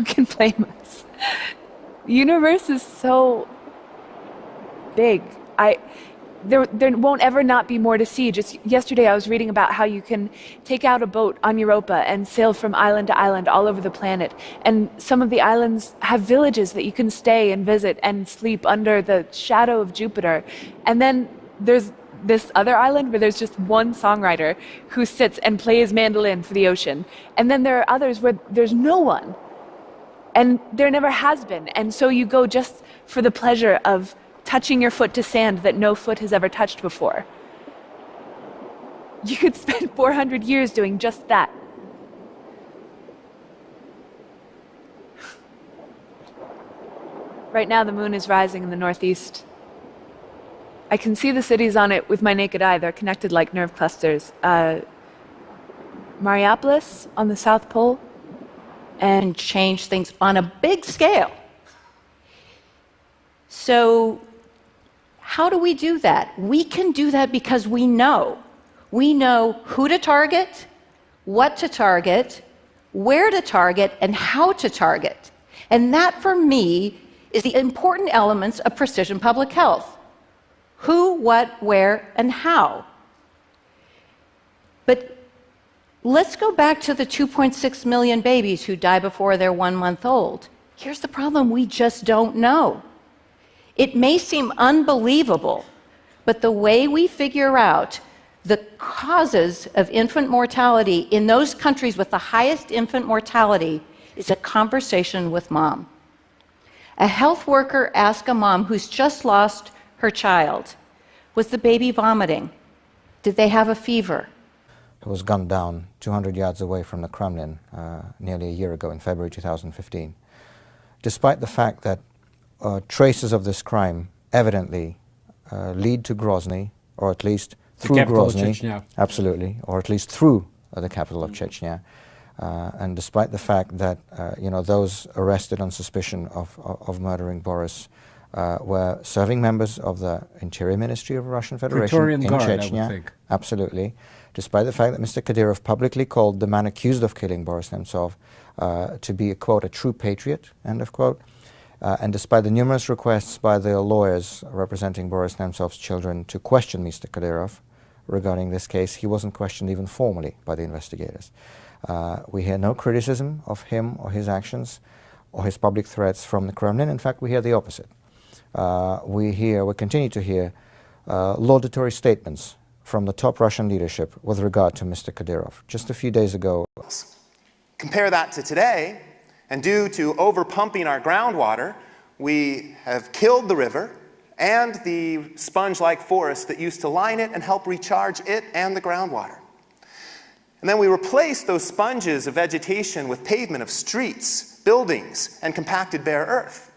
Who can blame us? The universe is so big. There won't ever not be more to see. Just yesterday I was reading about how you can take out a boat on Europa and sail from island to island all over the planet. And some of the islands have villages that you can stay and visit and sleep under the shadow of Jupiter. And then there's this other island where there's just one songwriter who sits and plays mandolin for the ocean. And then there are others where there's no one. And there never has been. And so you go just for the pleasure of touching your foot to sand that no foot has ever touched before. You could spend 400 years doing just that. Right now the moon is rising in the northeast. I can see the cities on it with my naked eye. They're connected like nerve clusters. Mariapolis on the South Pole. And change things on a big scale. So how do we do that? We can do that because we know. We know who to target, what to target, where to target, and how to target. And that, for me, is the important elements of precision public health. Who, what, where, and how. But let's go back to the 2.6 million babies who die before they're 1 month old. Here's the problem: we just don't know. It may seem unbelievable, but the way we figure out the causes of infant mortality in those countries with the highest infant mortality is a conversation with mom. A health worker asked a mom who's just lost her child, was the baby vomiting? Did they have a fever? It was gunned down 200 yards away from the Kremlin nearly a year ago in February 2015. Despite the fact that traces of this crime evidently lead to Grozny, or at least through Grozny, absolutely, or at least through the capital of Chechnya, and despite the fact that those arrested on suspicion of murdering Boris were serving members of the Interior Ministry of the Russian Federation Praetorian in Guard, Chechnya, I would think. Absolutely, despite the fact that Mr. Kadyrov publicly called the man accused of killing Boris Nemtsov to be, quote, a true patriot, end of quote. And despite the numerous requests by the lawyers representing Boris Nemtsov's children to question Mr. Kadyrov regarding this case, he wasn't questioned even formally by the investigators. We hear no criticism of him or his actions or his public threats from the Kremlin. In fact, we hear the opposite. We continue to hear laudatory statements from the top Russian leadership with regard to Mr. Kadyrov. Just a few days ago. Compare that to today, and due to overpumping our groundwater, we have killed the river and the sponge-like forest that used to line it and help recharge it and the groundwater. And then we replaced those sponges of vegetation with pavement of streets, buildings, and compacted bare earth,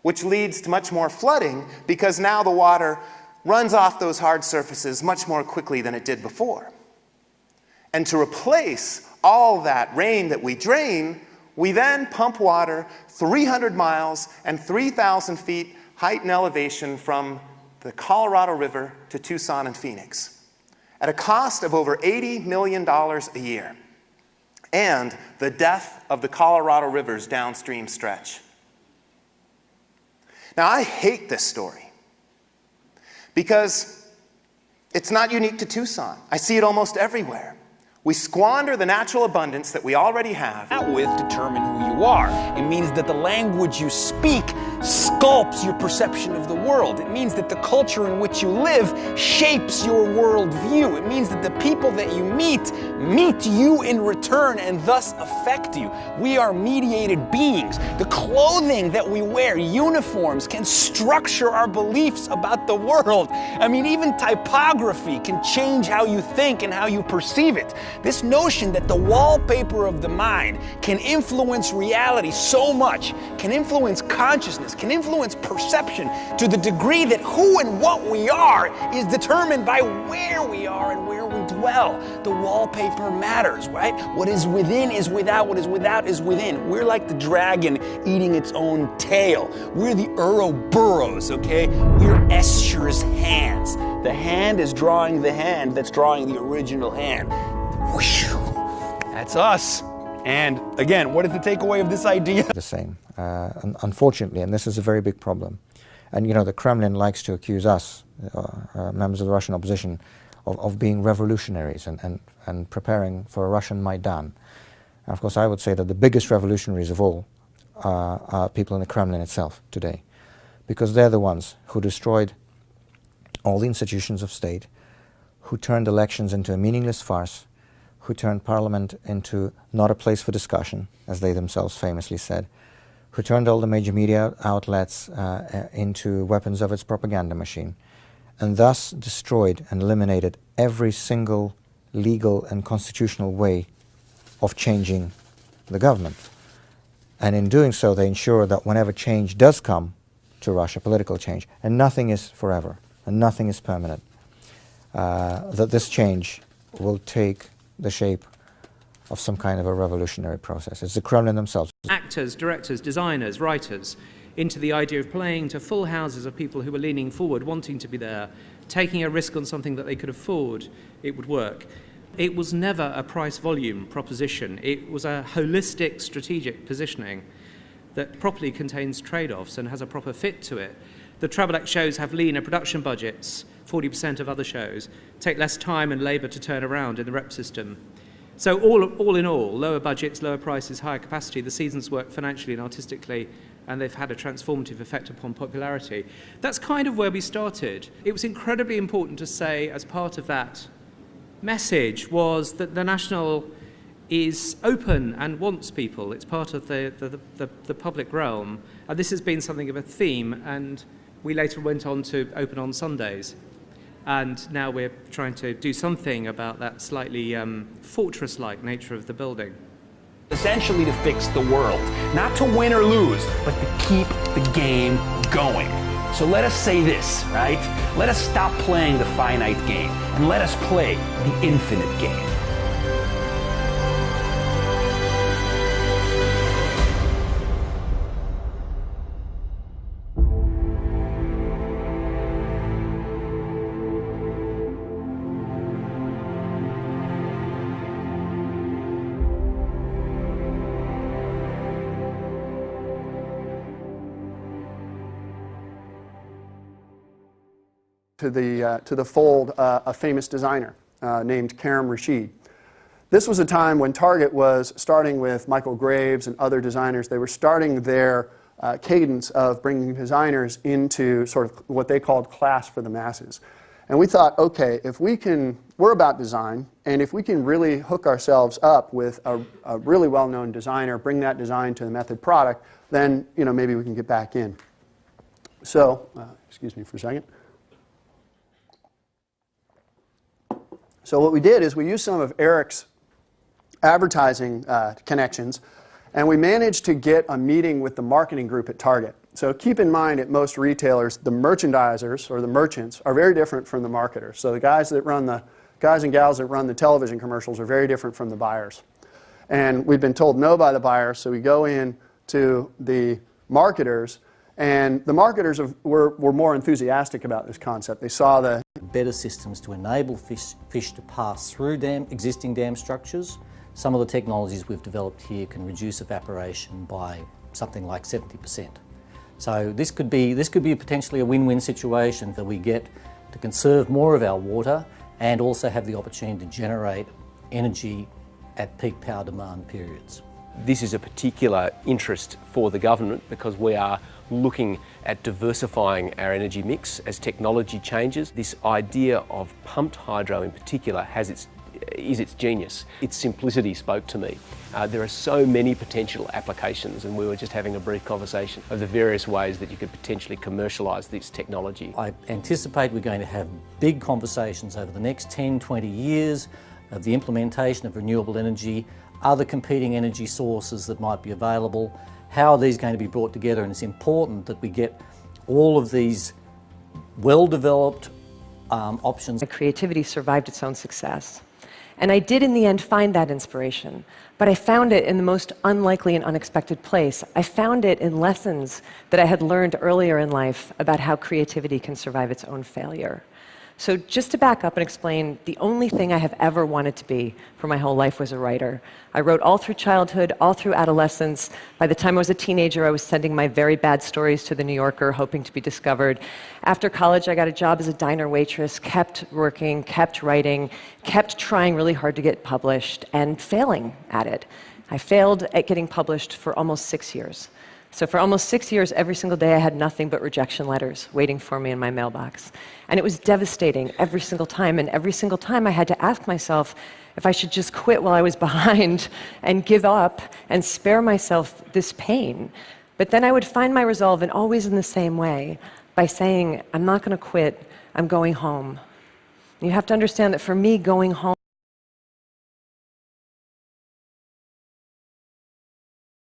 which leads to much more flooding because now the water runs off those hard surfaces much more quickly than it did before. And to replace all that rain that we drain, we then pump water 300 miles and 3,000 feet height and elevation from the Colorado River to Tucson and Phoenix at a cost of over $80 million a year, and the death of the Colorado River's downstream stretch. Now, I hate this story because it's not unique to Tucson. I see it almost everywhere. We squander the natural abundance that we already have. That with determine who you are. It means that the language you speak sculpts your perception of the world. It means that the culture in which you live shapes your worldview. It means that the people that you meet you in return and thus affect you. We are mediated beings. The clothing that we wear, uniforms, can structure our beliefs about the world. I mean, even typography can change how you think and how you perceive it. This notion that the wallpaper of the mind can influence reality so much, can influence consciousness, can influence perception to the degree that who and what we are is determined by where we are and where we dwell. The wallpaper matters, right? What is within is without, what is without is within. We're like the dragon eating its own tail. We're the Ouroboros, okay? We're Eschur's hands. The hand is drawing the hand that's drawing the original hand. Whew. That's us. And again, what is the takeaway of this idea? The same, unfortunately, and this is a very big problem. And you know, the Kremlin likes to accuse us, members of the Russian opposition, of being revolutionaries and preparing for a Russian Maidan. And of course, I would say that the biggest revolutionaries of all are people in the Kremlin itself today, because they're the ones who destroyed all the institutions of state, who turned elections into a meaningless farce, who turned parliament into not a place for discussion, as they themselves famously said, who turned all the major media outlets into weapons of its propaganda machine, and thus destroyed and eliminated every single legal and constitutional way of changing the government. And in doing so, they ensure that whenever change does come to Russia, political change, and nothing is forever, and nothing is permanent, that this change will take the shape of some kind of a revolutionary process. It's the Kremlin themselves. Actors, directors, designers, writers, into the idea of playing to full houses of people who were leaning forward, wanting to be there, taking a risk on something that they could afford, it would work. It was never a price-volume proposition. It was a holistic strategic positioning that properly contains trade-offs and has a proper fit to it. The Treble X shows have leaner production budgets, 40% of other shows, take less time and labour to turn around in the rep system. So all in all, lower budgets, lower prices, higher capacity, the seasons work financially and artistically, and they've had a transformative effect upon popularity. That's kind of where we started. It was incredibly important to say, as part of that message, was that the National is open and wants people. It's part of the public realm. And this has been something of a theme, and we later went on to open on Sundays. And now we're trying to do something about that slightly fortress-like nature of the building. Essentially to fix the world, not to win or lose, but to keep the game going. So let us say this, right? Let us stop playing the finite game and let us play the infinite game. To the fold a famous designer named Karim Rashid. This was a time when Target was starting with Michael Graves and other designers. They were starting their cadence of bringing designers into sort of what they called class for the masses. And we thought, okay, if we can, we're about design, and if we can really hook ourselves up with a really well-known designer, bring that design to the method product, then maybe we can get back in. So, excuse me for a second. So what we did is we used some of Eric's advertising connections, and we managed to get a meeting with the marketing group at Target. So keep in mind, at most retailers, the merchandisers or the merchants are very different from the marketers. So the guys and gals that run the television commercials are very different from the buyers. And we've been told no by the buyers, so we go in to the marketers, and the marketers were more enthusiastic about this concept. They saw the better systems to enable fish to pass through existing dam structures. Some of the technologies we've developed here can reduce evaporation by something like 70%. So this could be potentially a win-win situation that we get to conserve more of our water and also have the opportunity to generate energy at peak power demand periods. This is a particular interest for the government because we are looking at diversifying our energy mix as technology changes. This idea of pumped hydro in particular is its genius. Its simplicity spoke to me. There are so many potential applications, and we were just having a brief conversation of the various ways that you could potentially commercialise this technology. I anticipate we're going to have big conversations over the next 10, 20 years of the implementation of renewable energy, other competing energy sources that might be available. How are these going to be brought together? And it's important that we get all of these well-developed options. My creativity survived its own success. And I did in the end find that inspiration, but I found it in the most unlikely and unexpected place. I found it in lessons that I had learned earlier in life about how creativity can survive its own failure. So just to back up and explain, the only thing I have ever wanted to be for my whole life was a writer. I wrote all through childhood, all through adolescence. By the time I was a teenager, I was sending my very bad stories to The New Yorker, hoping to be discovered. After college, I got a job as a diner waitress, kept working, kept writing, kept trying really hard to get published, and failing at it. I failed at getting published for almost 6 years. So for almost 6 years, every single day, I had nothing but rejection letters waiting for me in my mailbox. And it was devastating every single time. And every single time, I had to ask myself if I should just quit while I was behind and give up and spare myself this pain. But then I would find my resolve, and always in the same way, by saying, I'm not going to quit, I'm going home. You have to understand that for me, going home